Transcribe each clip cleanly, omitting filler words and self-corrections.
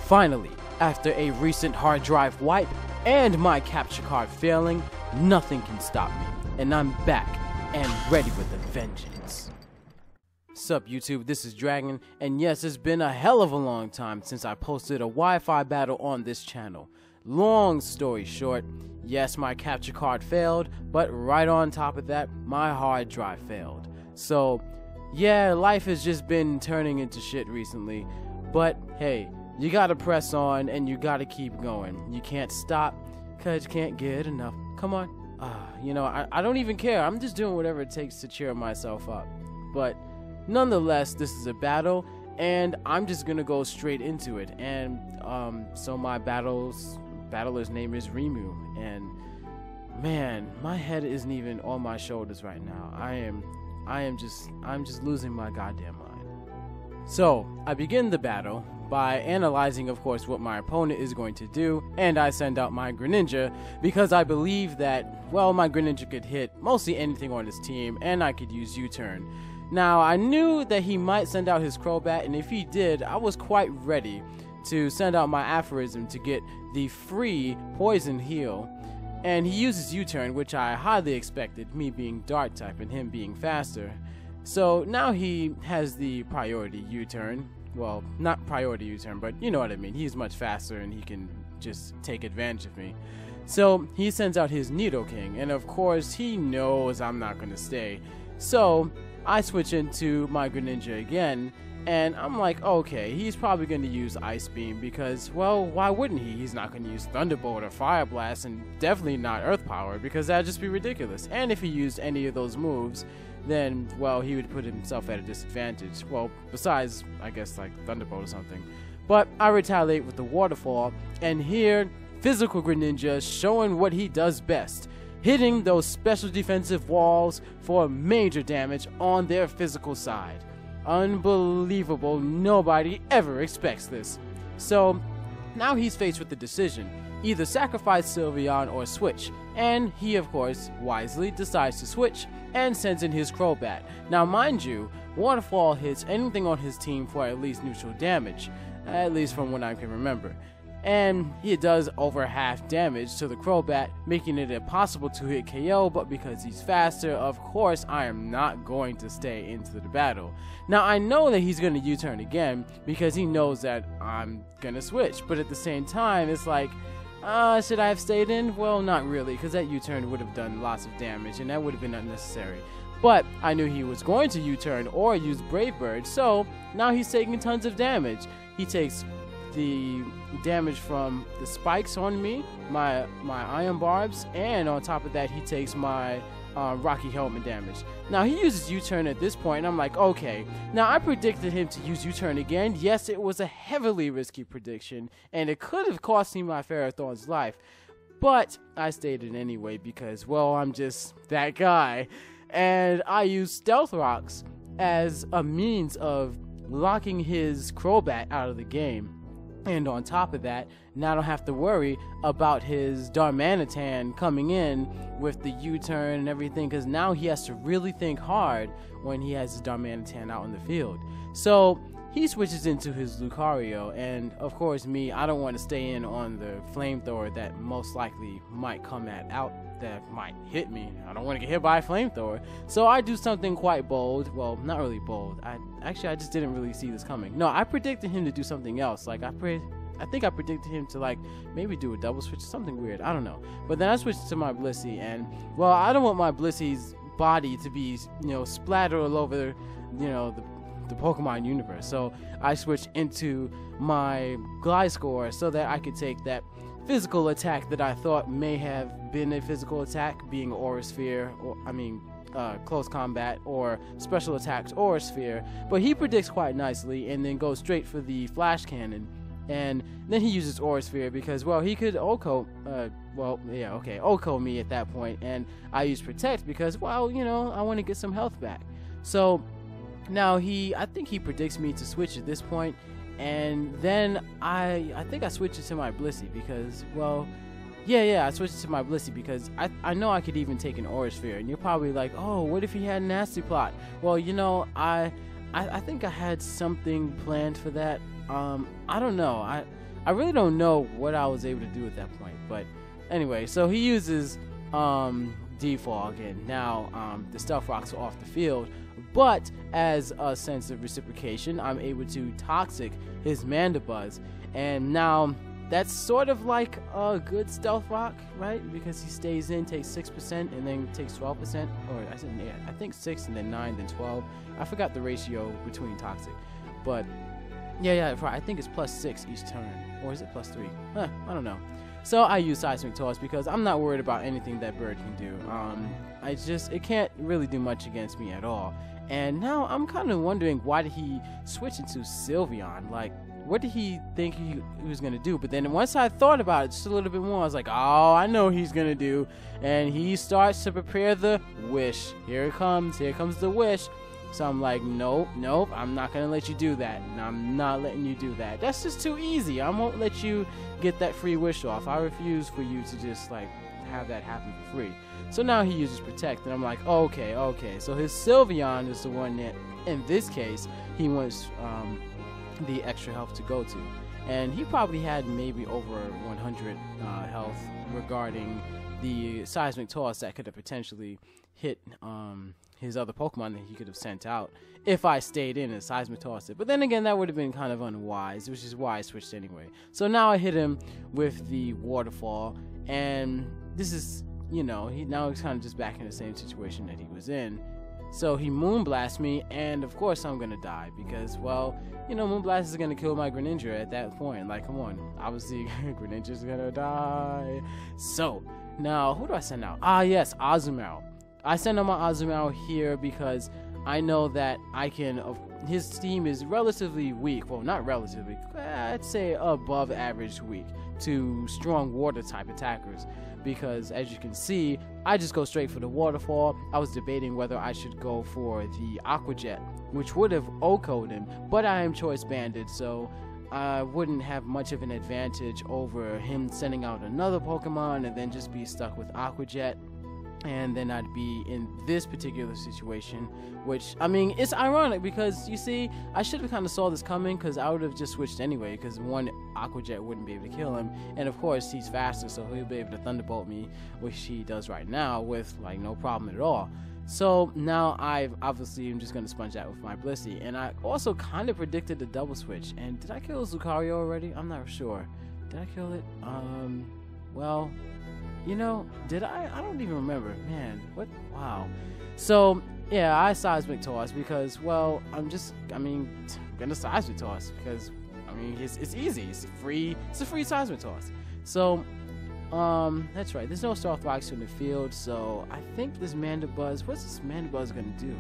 Finally, after a recent hard drive wipe and my capture card failing, nothing can stop me, and I'm back and ready with a vengeance. Sup YouTube, this is Dragon, and yes, it's been a hell of a long time since I posted a Wi-Fi battle on this channel. Long story short, yes, my capture card failed, but right on top of that, my hard drive failed. So, yeah, life has just been turning into shit recently, but hey, you gotta press on and you gotta keep going. You can't stop, cause you can't get enough. Come on. You know, I don't even care. I'm just doing whatever it takes to cheer myself up. But nonetheless, this is a battle, and I'm just gonna go straight into it. And so my battler's name is Reimu, and man, my head isn't even on my shoulders right now. I'm just losing my goddamn mind. So I begin the battle by analyzing, of course, what my opponent is going to do, and I send out my Greninja because I believe that, well, my Greninja could hit mostly anything on his team, and I could use U-turn. Now, I knew that he might send out his Crobat, and if he did, I was quite ready to send out my Aphorism to get the free Poison Heal, and he uses U-turn, which I highly expected, me being Dark type and him being faster. So now he has the priority U-turn. Well, not priority U-turn, but you know what I mean. He's much faster and he can just take advantage of me. So he sends out his Nidoking, and of course he knows I'm not going to stay. So I switch into my Greninja again, and I'm like, okay, he's probably going to use Ice Beam because, well, why wouldn't he? He's not going to use Thunderbolt or Fire Blast, and definitely not Earth Power because that'd just be ridiculous. And if he used any of those moves, then, well, he would put himself at a disadvantage. Well, besides, I guess, like Thunderbolt or something. But I retaliate with the Waterfall, and here, physical Greninja showing what he does best, hitting those special defensive walls for major damage on their physical side. Unbelievable, nobody ever expects this. So, now he's faced with the decision. Either sacrifice Sylveon or switch, and he of course wisely decides to switch and sends in his Crobat. Now mind you, Waterfall hits anything on his team for at least neutral damage, at least from what I can remember. And he does over half damage to the Crobat, making it impossible to hit KO, but because he's faster, of course I am not going to stay into the battle. Now I know that he's going to U-turn again, because he knows that I'm going to switch, but at the same time it's like, should I have stayed in? Well, not really, because that U-turn would have done lots of damage, and that would have been unnecessary. But I knew he was going to U-turn or use Brave Bird, so now he's taking tons of damage. He takes the damage from the spikes on me, my Iron Barbs, and on top of that, he takes my Rocky Helmet damage. Now he uses U-turn at this point, and I'm like, okay. Now I predicted him to use U-turn again. Yes, it was a heavily risky prediction, and it could have cost me my Ferrothorn's life, but I stayed in anyway because, well, I'm just that guy. And I use Stealth Rocks as a means of locking his Crobat out of the game. And on top of that, now I don't have to worry about his Darmanitan coming in with the U-turn and everything, because now he has to really think hard when he has his Darmanitan out in the field. So he switches into his Lucario, and of course me, I don't want to stay in on the flamethrower that most likely might come that might hit me. I don't want to get hit by a flamethrower. So I do something quite bold. Well, not really bold. I just didn't really see this coming. No, I predicted him to do something else. Like I think I predicted him to like maybe do a double switch, something weird. I don't know. But then I switched to my Blissey, and well, I don't want my Blissey's body to be, you know, splattered all over, you know, the Pokemon universe. So I switched into my Gliscor so that I could take that physical attack that I thought may have been a physical attack, being Aura Sphere, or close combat, or special attacks Aura Sphere. But he predicts quite nicely and then goes straight for the Flash Cannon. And then he uses Aura Sphere because, well, he could OHKO, OHKO me at that point. And I use Protect because, well, you know, I want to get some health back. So now I think he predicts me to switch at this point. And then I think I switched it to my Blissey because, well, I switched it to my Blissey because I know I could even take an Aura Sphere. And you're probably like, oh, what if he had a Nasty Plot? Well, you know, I think I had something planned for that. I don't know. I really don't know what I was able to do at that point. But anyway, so he uses defog, and now the stealth rocks are off the field. But as a sense of reciprocation, I'm able to toxic his Mandibuzz, and now that's sort of like a good stealth rock, right? Because he stays in, takes 6%, and then takes 12%. Or I think 6, and then 9, then 12. I forgot the ratio between toxic, but yeah, I think it's +6 each turn, or is it +3? I don't know. So I use Seismic Toss because I'm not worried about anything that bird can do. It can't really do much against me at all. And now I'm kind of wondering, why did he switch into Sylveon? Like, what did he think he was going to do? But then once I thought about it just a little bit more, I was like, oh, I know he's going to do. And he starts to prepare the wish. Here it comes. Here comes the wish. So I'm like, nope, I'm not going to let you do that. And I'm not letting you do that. That's just too easy. I won't let you get that free wish off. I refuse for you to just, like, have that happen for free. So now he uses Protect, and I'm like, okay. So his Sylveon is the one that, in this case, he wants the extra health to go to. And he probably had maybe over 100 health regarding the Seismic Toss that could have potentially hit his other Pokemon that he could have sent out if I stayed in and Seismic Tossed it. But then again, that would have been kind of unwise, which is why I switched anyway. So now I hit him with the Waterfall, and this is, now he's kind of just back in the same situation that he was in. So he Moonblasts me, and of course I'm gonna die because, well, Moonblast is gonna kill my Greninja at that point. Like, come on, obviously Greninja's gonna die. So now, who do I send out? Yes, Azumarill. I send out my Azumarill here because I know that I can. His team is relatively weak. Well, not relatively. I'd say above average weak to strong water type attackers. Because as you can see, I just go straight for the Waterfall. I was debating whether I should go for the Aqua Jet, which would have OHKO'd him, but I am choice banded, so I wouldn't have much of an advantage over him sending out another Pokemon and then just be stuck with Aqua Jet. And then I'd be in this particular situation, which, I mean, it's ironic because, you see, I should have kind of saw this coming because I would have just switched anyway because one Aqua Jet wouldn't be able to kill him. And, of course, he's faster, so he'll be able to Thunderbolt me, which he does right now with, like, no problem at all. So now I'm just going to sponge out with my Blissey. And I also kind of predicted the double switch. And did I kill Lucario already? I'm not sure. Did I kill it? Well, did I? I don't even remember. Man, what? Wow. So, yeah, I Seismic Toss because, well, I'm gonna Seismic Toss because, it's easy. It's a free Seismic Toss. So, that's right. There's no Stealth Rocks in the field, so I think this Mandibuzz, what's this Mandibuzz gonna do?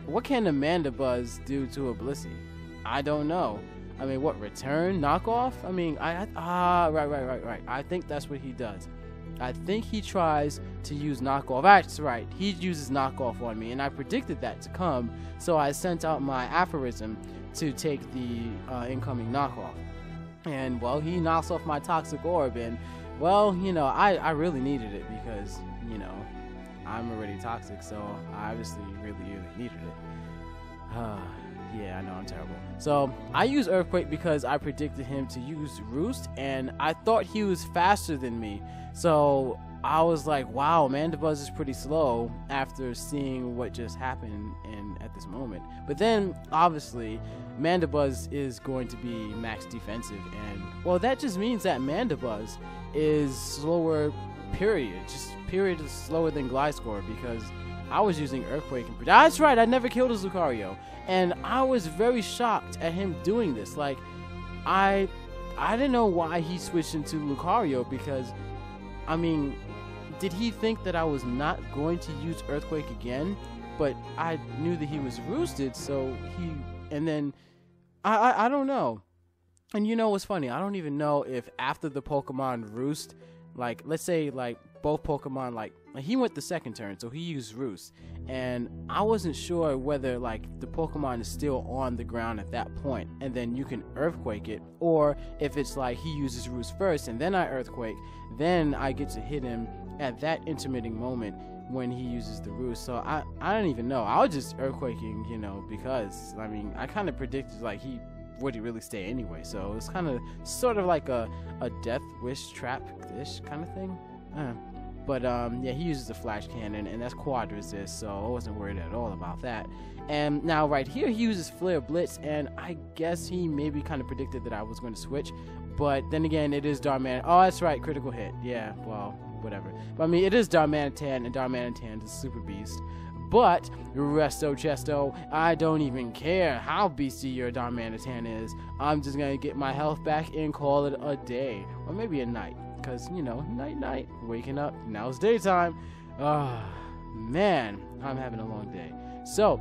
What can the Mandibuzz do to a Blissey? I don't know. What, return? Knockoff? Right. I think that's what he does. I think he tries to use knockoff. That's right, he uses knockoff on me, and I predicted that to come, so I sent out my aphorism to take the incoming knockoff. And, well, he knocks off my Toxic Orb, and, well, I really needed it because, I'm already toxic, so I obviously really needed it. Yeah, I know, I'm terrible. So, I use Earthquake because I predicted him to use Roost, and I thought he was faster than me. So, I was like, wow, Mandibuzz is pretty slow after seeing what just happened at this moment. But then, obviously, Mandibuzz is going to be max defensive, and, well, that just means that Mandibuzz is slower, period. Just period is slower than Gliscor because I was using Earthquake. That's right, I never killed his Lucario. And I was very shocked at him doing this. Like, I didn't know why he switched into Lucario because, did he think that I was not going to use Earthquake again? But I knew that he was roosted, so I don't know. And you know what's funny? I don't even know if after the Pokemon roost, like, let's say, like, both Pokemon, like he went the second turn, so he used Roost, and I wasn't sure whether, like, the Pokemon is still on the ground at that point, and then you can Earthquake it, or if it's like he uses Roost first, and then I Earthquake, then I get to hit him at that intermitting moment when he uses the Roost. So I don't even know. I was just Earthquaking, because, I kind of predicted, like, he would he really stay anyway? So it's kind of sort of like a death wish trap-ish kind of thing. But yeah, he uses a flash cannon, and that's quad resist, so I wasn't worried at all about that. And now right here, he uses flare blitz, and I guess he maybe kind of predicted that I was going to switch. But then again, it is Darmanitan. Oh, that's right, critical hit. Yeah, well, whatever. But I mean, it is Darmanitan, and Darmanitan is a super beast. But Resto Chesto, I don't even care how beasty your Darmanitan is. I'm just gonna get my health back and call it a day, or maybe a night. Because, you know, night, waking up, now it's daytime. Man, I'm having a long day. So,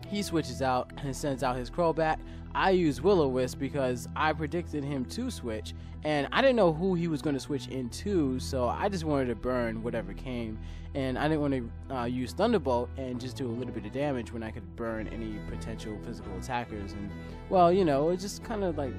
he switches out and sends out his Crobat. I use Will-O-Wisp because I predicted him to switch, and I didn't know who he was going to switch into, so I just wanted to burn whatever came, and I didn't want to use Thunderbolt and just do a little bit of damage when I could burn any potential physical attackers, and, well, you know, it's just kind of like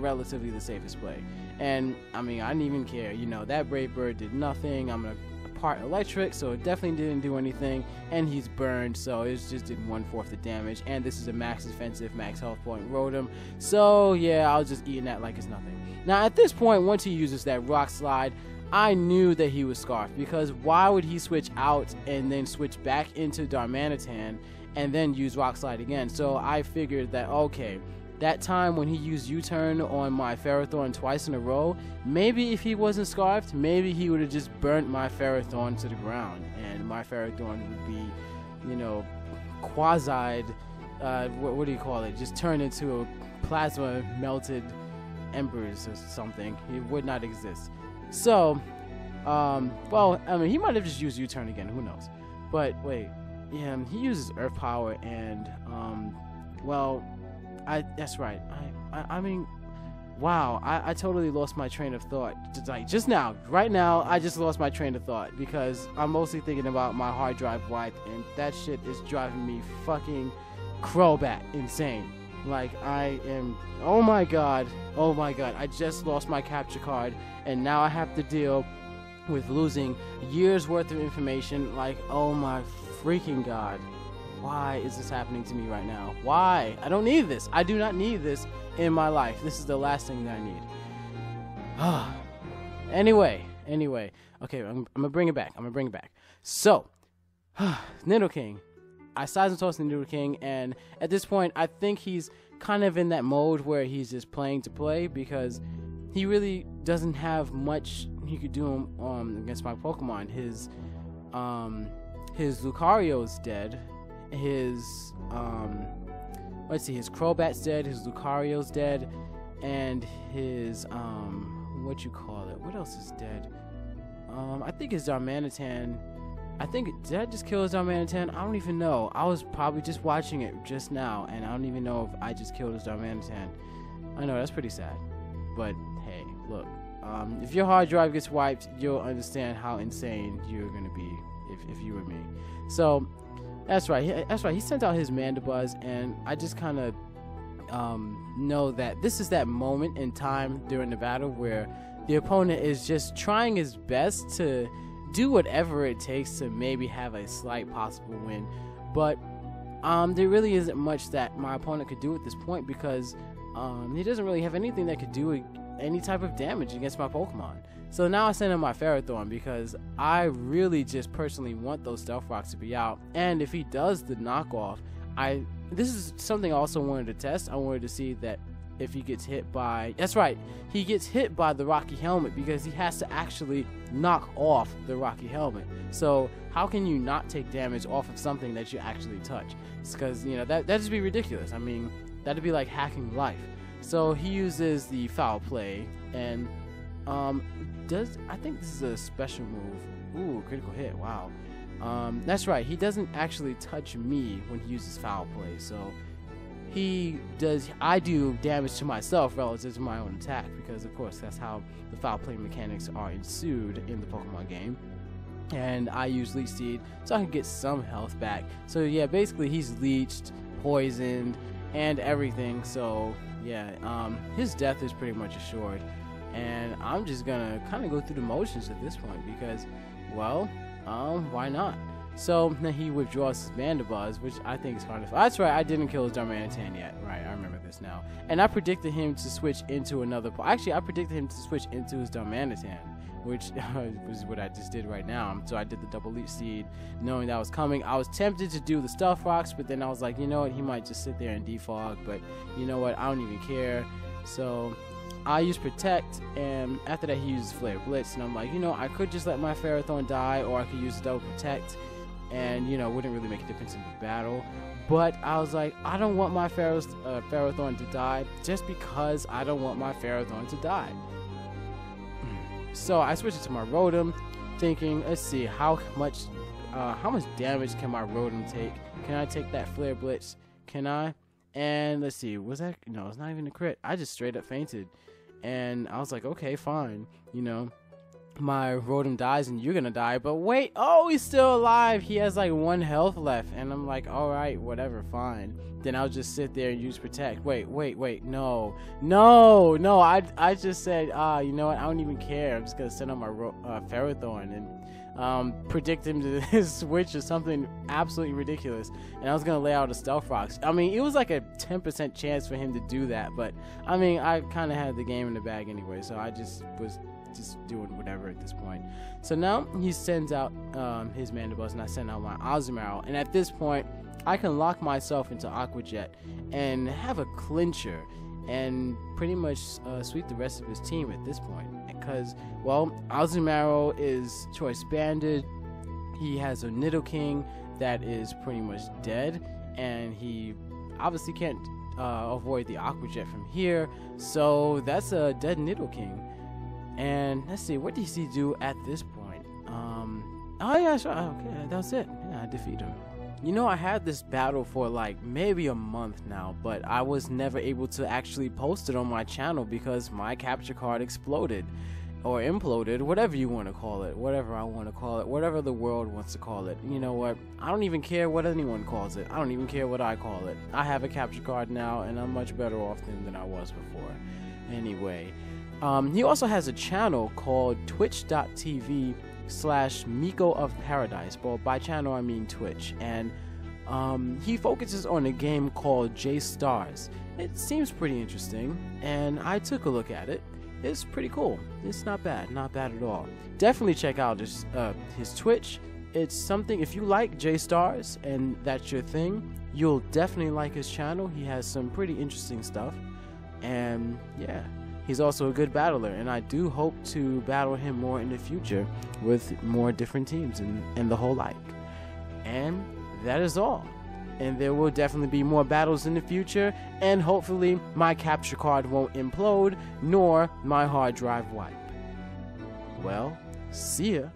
relatively the safest play. And, I mean, I didn't even care, you know, that Brave Bird did nothing. I'm going to part electric, so it definitely didn't do anything, and he's burned, so it just did 1/4 the damage, and this is a max defensive, max health point Rotom, so yeah, I was just eating that like it's nothing. Now at this point, once he uses that Rock Slide, I knew that he was Scarfed, because why would he switch out and then switch back into Darmanitan and then use Rock Slide again? So I figured that, okay, that time when he used U-turn on my Ferrothorn twice in a row, maybe if he wasn't Scarfed, maybe he would have just burnt my Ferrothorn to the ground, and my Ferrothorn would be, you know, quasied, what do you call it, just turned into a plasma melted embers or something. It would not exist. So, well, I mean, he might have just used U-turn again, who knows. But, wait, yeah, he uses Earth Power, and, well, that's right. I mean, wow, I totally lost my train of thought. Just now, right now, I just lost my train of thought because I'm mostly thinking about my hard drive wipe, and that shit is driving me fucking Crobat insane. Like, I am, oh my god, I just lost my capture card, and now I have to deal with losing years worth of information. Like, oh my freaking god. Why is this happening to me right now? Why? I don't need this. I do not need this in my life. This is the last thing that I need. Anyway. Okay, I'm gonna bring it back. So, Nidoking. I size and toss the Nidoking, and at this point, I think he's kind of in that mode where he's just playing to play because he really doesn't have much he could do against my Pokemon. His Lucario's dead. His let's see, his Crobat's dead, his Lucario's dead, and his what else is dead? I think his Darmanitan. Did I just kill his Darmanitan? I don't even know. I was probably just watching it just now, and I don't even know if I just killed his Darmanitan. I know, that's pretty sad. But hey, look, if your hard drive gets wiped, you'll understand how insane you're gonna be if you were me. So that's right. He sent out his Mandibuzz, and I just kind of know that this is that moment in time during the battle where the opponent is just trying his best to do whatever it takes to maybe have a slight possible win, but there really isn't much that my opponent could do at this point because he doesn't really have anything that could do any type of damage against my Pokemon. So now I send him my Ferrothorn because I really just personally want those Stealth Rocks to be out, and if he does the knockoff, this is something I also wanted to test. I wanted to see that if he gets hit by, that's right, he gets hit by the Rocky Helmet because he has to actually knock off the Rocky Helmet. So how can you not take damage off of something that you actually touch? It's because, you know, that'd just be ridiculous. I mean, that'd be like hacking life. So he uses the Foul Play, and I think this is a special move. Ooh, critical hit, wow. That's right, he doesn't actually touch me when he uses Foul Play, so I do damage to myself relative to my own attack, because of course that's how the Foul Play mechanics are ensued in the Pokemon game. And I use Leech Seed so I can get some health back. So yeah, basically he's leeched, poisoned, and everything, so yeah, his death is pretty much assured. And I'm just gonna kind of go through the motions at this point because, well, why not? So then he withdraws his Mandibuzz, which I think is kind of. That's right, I didn't kill his Darmanitan yet. Right, I remember this. ridiculous now. And I predicted him to switch into another. Actually, I predicted him to switch into his Darmanitan, which was what I just did right now. So I did the double leech seed, knowing that was coming. I was tempted to do the stealth rocks, but then I was like, you know what, he might just sit there and defog, but you know what, I don't even care. So I used protect, and after that he used flare blitz, and I'm like, you know, I could just let my Ferrothorn die, or I could use double protect, and you know, it wouldn't really make a difference in the battle. But I was like, I don't want my Ferrothorn to die, just because I don't want my Ferrothorn to die. So I switched it to my Rotom, thinking, let's see, how much damage can my Rotom take? Can I take that Flare Blitz? Can I? And let's see, was that? No, it's not even a crit. I just straight up fainted. And I was like, okay, fine. You know, my Rotom dies and you're gonna die. But wait, oh, he's still alive. He has like 1 health left. And I'm like, all right, whatever, fine. Then I'll just sit there and use protect. Wait, no. I just said, you know what? I don't even care. I'm just gonna send on my Ferrothorn and predict him to switch or something absolutely ridiculous. And I was gonna lay out a Stealth Rocks. I mean, it was like a 10% chance for him to do that, but I mean, I kind of had the game in the bag anyway, so I just was doing whatever at this point. So now he sends out his Mandibuzz, and I send out my Azumarill, and at this point I can lock myself into Aqua Jet and have a clincher and pretty much sweep the rest of his team at this point, because, well, Azumarill is choice banded. He has a Nidoking that is pretty much dead, and he obviously can't avoid the Aqua Jet from here, so that's a dead Nidoking. And let's see, what does he do at this point? Oh yeah, sure, okay, that was it. Yeah, I defeat him. You know, I had this battle for like maybe a month now, but I was never able to actually post it on my channel because my capture card exploded or imploded, whatever you want to call it, whatever I want to call it, whatever the world wants to call it. You know what? I don't even care what anyone calls it. I don't even care what I call it. I have a capture card now, and I'm much better off than I was before. Anyway, he also has a channel called twitch.tv/Miko of Paradise. Well, by channel I mean Twitch, and he focuses on a game called J Stars. It seems pretty interesting, and I took a look at it. It's pretty cool. It's not bad at all. Definitely check out his Twitch. It's something, if you like J Stars and that's your thing, you'll definitely like his channel. He has some pretty interesting stuff, and yeah. He's also a good battler, and I do hope to battle him more in the future with more different teams and the whole like. And that is all. And there will definitely be more battles in the future, and hopefully my capture card won't implode, nor my hard drive wipe. Well, see ya.